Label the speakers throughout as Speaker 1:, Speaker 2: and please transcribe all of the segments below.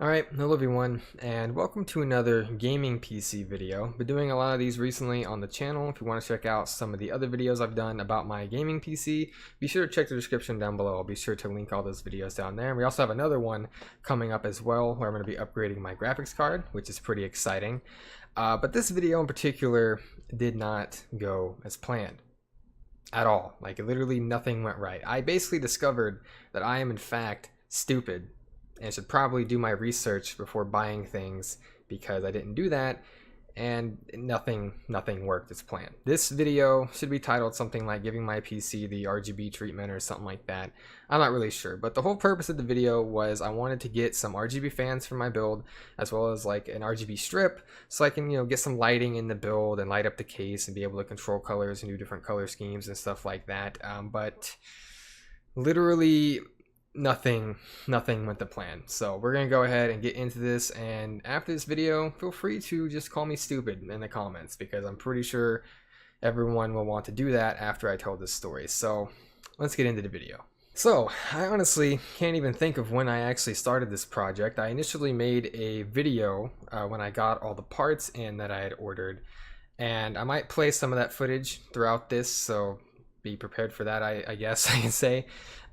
Speaker 1: Alright, hello everyone, and welcome to another gaming PC video. Been doing a lot of these recently on the channel. If you want to check out some of the other videos I've done about my gaming PC, be sure to check the description down below. I'll be sure to link all those videos down there. We also have another one coming up as well, where I'm going to be upgrading my graphics card, which is pretty exciting. But this video in particular did not go as planned. At all. Like, literally nothing went right. I basically discovered that I am in fact stupid and should probably do my research before buying things, because I didn't do that and nothing worked as planned. This video should be titled something like giving my PC the RGB treatment or something like that. I'm not really sure, but the whole purpose of the video was I wanted to get some RGB fans for my build, as well as like an RGB strip, so I can, get some lighting in the build and light up the case and be able to control colors and do different color schemes and stuff like that. But literally nothing went to plan. So we're gonna go ahead and get into this, and after this video feel free to just call me stupid in the comments, because I'm pretty sure everyone will want to do that after I tell this story. So let's get into the video. So I honestly can't even think of when I actually started this project. I initially made a video when I got all the parts in that I had ordered, and I might play some of that footage throughout this, so be prepared for that, I guess I can say.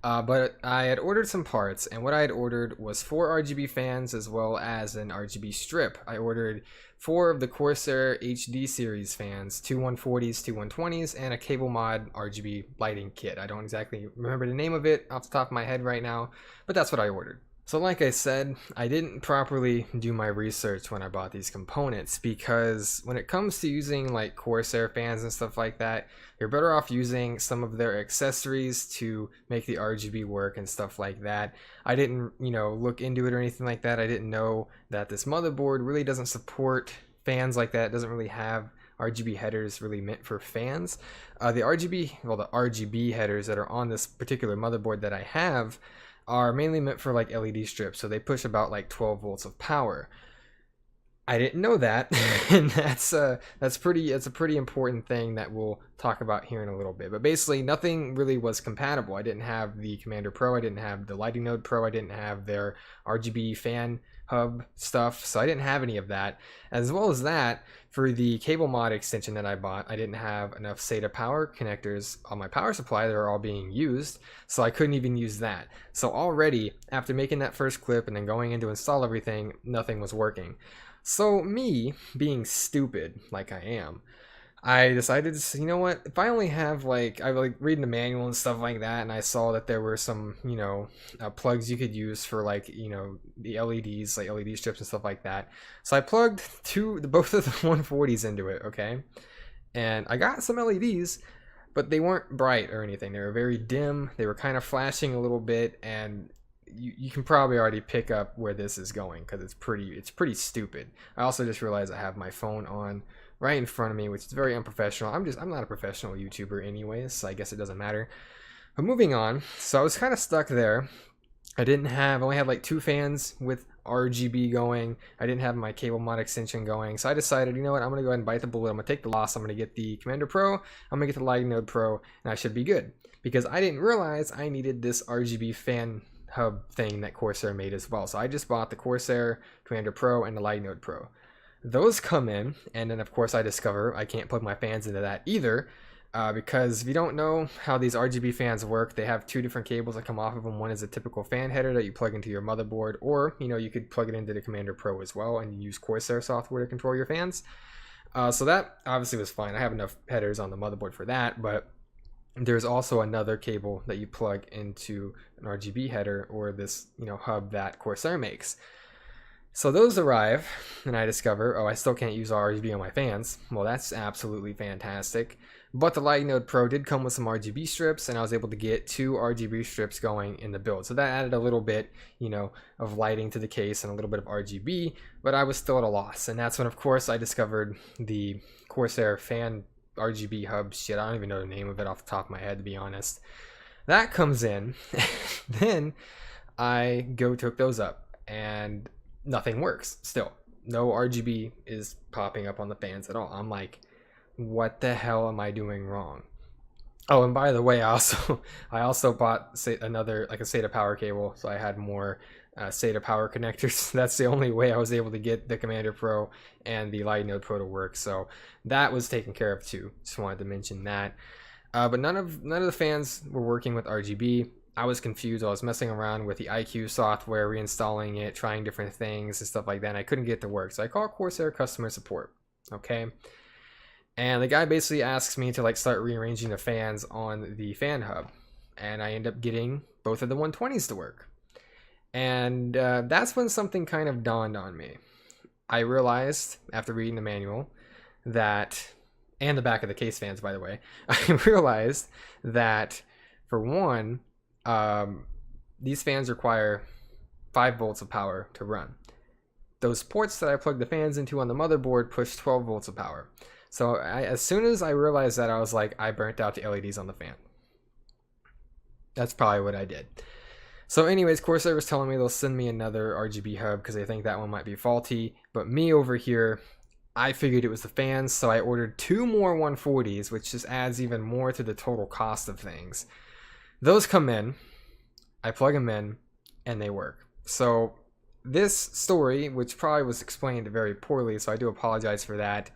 Speaker 1: But I had ordered some parts, and what I had ordered was 4 RGB fans as well as an RGB strip. I ordered 4 of the Corsair HD series fans, 2 140s, 2 120s, and a cable mod RGB lighting kit. I don't exactly remember the name of it off the top of my head right now, but that's what I ordered. So like I said, I didn't properly do my research when I bought these components, because when it comes to using like Corsair fans and stuff like that, you're better off using some of their accessories to make the RGB work and stuff like that. I didn't, look into it or anything like that. I didn't know that this motherboard really doesn't support fans like that. It doesn't really have RGB headers really meant for fans. The RGB headers that are on this particular motherboard that I have are mainly meant for like LED strips, so they push about like 12 volts of power. I didn't know that, and that's a pretty important thing that we'll talk about here in a little bit. But basically, nothing really was compatible. I didn't have the Commander Pro, I didn't have the Lighting Node Pro, I didn't have their RGB fan hub stuff, so I didn't have any of that. As well as that, for the cable mod extension that I bought, I didn't have enough SATA power connectors on my power supply that are all being used, so I couldn't even use that. So already, after making that first clip and then going in to install everything, nothing was working. So me, being stupid like I am, I decided to say, you know what, if I only have I was reading the manual and stuff like that, and I saw that there were some, plugs you could use for the LEDs, like LED strips and stuff like that. So I plugged both of the 140s into it, okay? And I got some LEDs, but they weren't bright or anything. They were very dim. They were kind of flashing a little bit, and you can probably already pick up where this is going, because it's pretty stupid. I also just realized I have my phone on right in front of me, which is very unprofessional. I'm not a professional YouTuber anyways, so I guess it doesn't matter. But moving on, so I was kind of stuck there. I only had like 2 fans with RGB going. I didn't have my cable mod extension going, so I decided, you know what, I'm gonna go ahead and bite the bullet. I'm gonna take the loss. I'm gonna get the Commander Pro, I'm gonna get the Lighting Node Pro, and I should be good, because I didn't realize I needed this RGB fan hub thing that Corsair made as well. So I just bought the Corsair Commander Pro and the Lighting Node Pro. Those come in, and then of course I discover I can't plug my fans into that either, because if you don't know how these RGB fans work, they have 2 different cables that come off of them. One is a typical fan header that you plug into your motherboard, or you could plug it into the Commander Pro as well and use Corsair software to control your fans. So that obviously was fine. I have enough headers on the motherboard for that, but there's also another cable that you plug into an RGB header, or this hub that Corsair makes. So those arrive, and I discover, oh, I still can't use RGB on my fans. Well, that's absolutely fantastic. But the Lighting Node Pro did come with some RGB strips, and I was able to get 2 RGB strips going in the build. So that added a little bit, of lighting to the case and a little bit of RGB, but I was still at a loss. And that's when, of course, I discovered the Corsair fan RGB hub shit. I don't even know the name of it off the top of my head, to be honest. That comes in, then I go to hook those up, and nothing works still. No RGB is popping up on the fans at all. I'm like, what the hell am I doing wrong? Oh, and by the way, I also bought another, like a SATA power cable, so I had more SATA power connectors. That's the only way I was able to get the Commander Pro and the Lighting Node Pro to work. So that was taken care of too. Just wanted to mention that. But none of the fans were working with RGB. I was confused. I was messing around with the IQ software, reinstalling it, trying different things and stuff like that, and I couldn't get it to work. So I called Corsair customer support. Okay. And the guy basically asks me to like start rearranging the fans on the fan hub. And I end up getting both of the 120s to work. And that's when something kind of dawned on me. I realized after reading the manual that, and the back of the case fans, by the way, I realized that for one, these fans require 5 volts of power to run. Those ports that I plugged the fans into on the motherboard push 12 volts of power. So as soon as I realized that, I was like, I burnt out the LEDs on the fan. That's probably what I did. So anyways, Corsair was telling me they'll send me another RGB hub because they think that one might be faulty. But me over here, I figured it was the fans, so I ordered 2 more 140s, which just adds even more to the total cost of things. Those come in, I plug them in, and they work. So this story, which probably was explained very poorly, so I do apologize for that,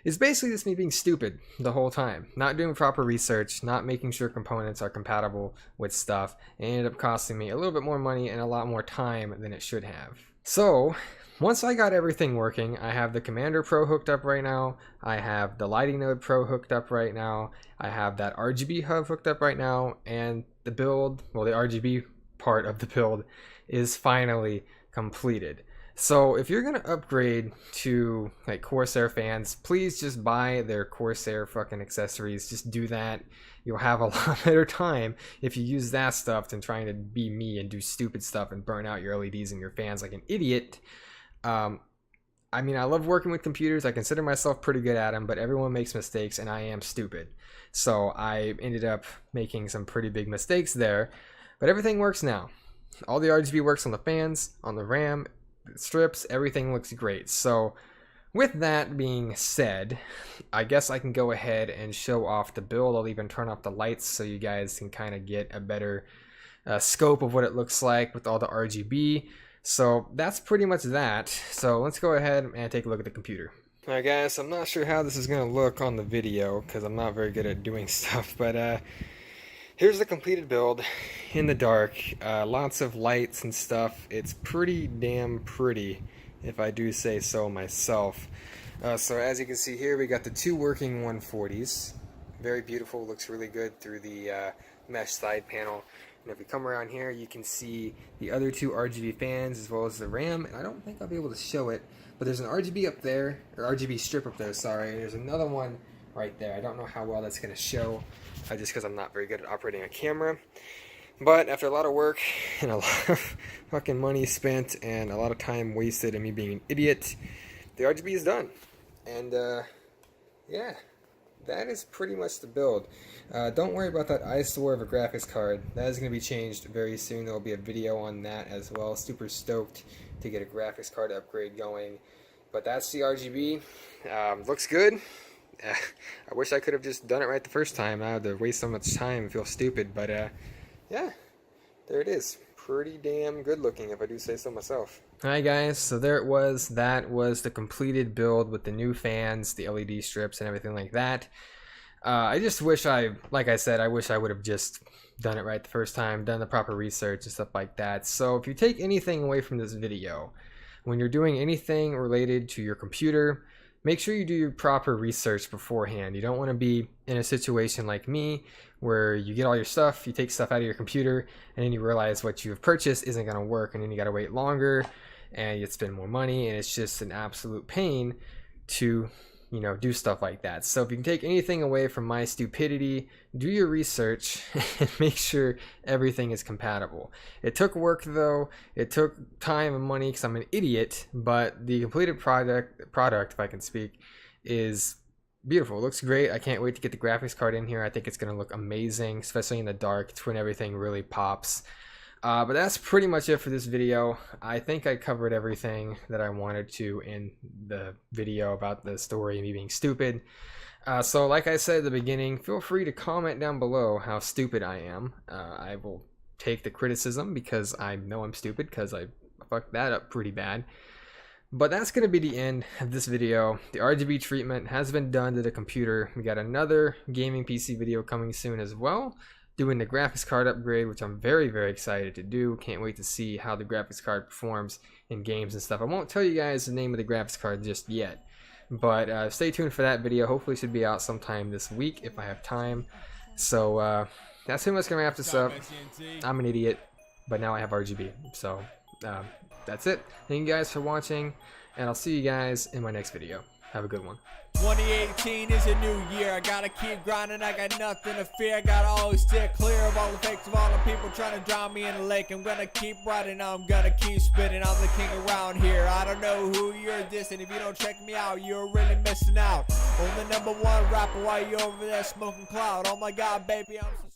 Speaker 1: is basically just me being stupid the whole time. Not doing proper research, not making sure components are compatible with stuff. It ended up costing me a little bit more money and a lot more time than it should have. So once I got everything working, I have the Commander Pro hooked up right now. I have the Lighting Node Pro hooked up right now. I have that RGB hub hooked up right now. And the build, well, the RGB part of the build is finally completed. So if you're gonna upgrade to like Corsair fans, please just buy their Corsair fucking accessories. Just do that. You'll have a lot better time if you use that stuff than trying to be me and do stupid stuff and burn out your LEDs and your fans like an idiot. I mean, I love working with computers. I consider myself pretty good at them, but everyone makes mistakes and I am stupid. So I ended up making some pretty big mistakes there, but everything works now. All the RGB works on the fans, on the RAM, strips, everything looks great. So with that being said, I guess I can go ahead and show off the build. I'll even turn off the lights so you guys can kind of get a better scope of what it looks like with all the RGB. So that's pretty much that. So let's go ahead and take a look at the computer. Alright guys, I'm not sure how this is going to look on the video because I'm not very good at doing stuff, but here's the completed build in the dark. Lots of lights and stuff. It's pretty damn pretty, if I do say so myself. So as you can see here, we got the 2 working 140s. Very beautiful, looks really good through the mesh side panel. And if we come around here, you can see the other 2 RGB fans as well as the RAM. And I don't think I'll be able to show it, but there's an RGB up there, or RGB strip up there, sorry. There's another one right there. I don't know how well that's going to show, just because I'm not very good at operating a camera. But after a lot of work and a lot of fucking money spent and a lot of time wasted and me being an idiot, the RGB is done. And yeah, that is pretty much the build. Don't worry about that eyesore of a graphics card. That is going to be changed very soon. There will be a video on that as well. Super stoked to get a graphics card upgrade going. But that's the RGB. Looks good. I wish I could have just done it right the first time. I had to waste so much time and feel stupid. But yeah, there it is. Pretty damn good looking, if I do say so myself. Alright guys, so there it was. That was the completed build with the new fans, the LED strips, and everything like that. I just wish like I said, I wish I would have just done it right the first time, done the proper research and stuff like that. So if you take anything away from this video, when you're doing anything related to your computer, make sure you do your proper research beforehand. You don't want to be in a situation like me where you get all your stuff, you take stuff out of your computer, and then you realize what you have purchased isn't going to work, and then you got to wait longer and you spend more money, and it's just an absolute pain to, you know, do stuff like that. So if you can take anything away from my stupidity, do your research and make sure everything is compatible. It took work though, it took time and money because I'm an idiot, but the completed product, if I can speak, is beautiful. It looks great. I can't wait to get the graphics card in here. I think it's going to look amazing, especially in the dark. It's when everything really pops. But that's pretty much it for this video. I think I covered everything that I wanted to in the video about the story and me being stupid. So like I said at the beginning, feel free to comment down below how stupid I am. I will take the criticism because I know I'm stupid because I fucked that up pretty bad. But that's going to be the end of this video. The RGB treatment has been done to the computer. We got another gaming PC video coming soon as well, doing the graphics card upgrade, which I'm very, very excited to do. Can't wait to see how the graphics card performs in games and stuff. I won't tell you guys the name of the graphics card just yet, but stay tuned for that video. Hopefully it should be out sometime this week if I have time. So that's pretty much going to wrap this up. I'm an idiot, but now I have RGB. So that's it. Thank you guys for watching, and I'll see you guys in my next video. Have a good one.
Speaker 2: 2018 is a new year. I gotta keep grinding, I got nothing to fear. Gotta always steer clear of all the fakes, of all the people trying to drown me in the lake. I'm gonna keep riding, I'm gonna keep spitting. I'm the king around here. I don't know who you're dissing. If you don't check me out, you're really missing out. I'm the #1 rapper while you're over there smoking cloud. Oh my god, baby, I'm so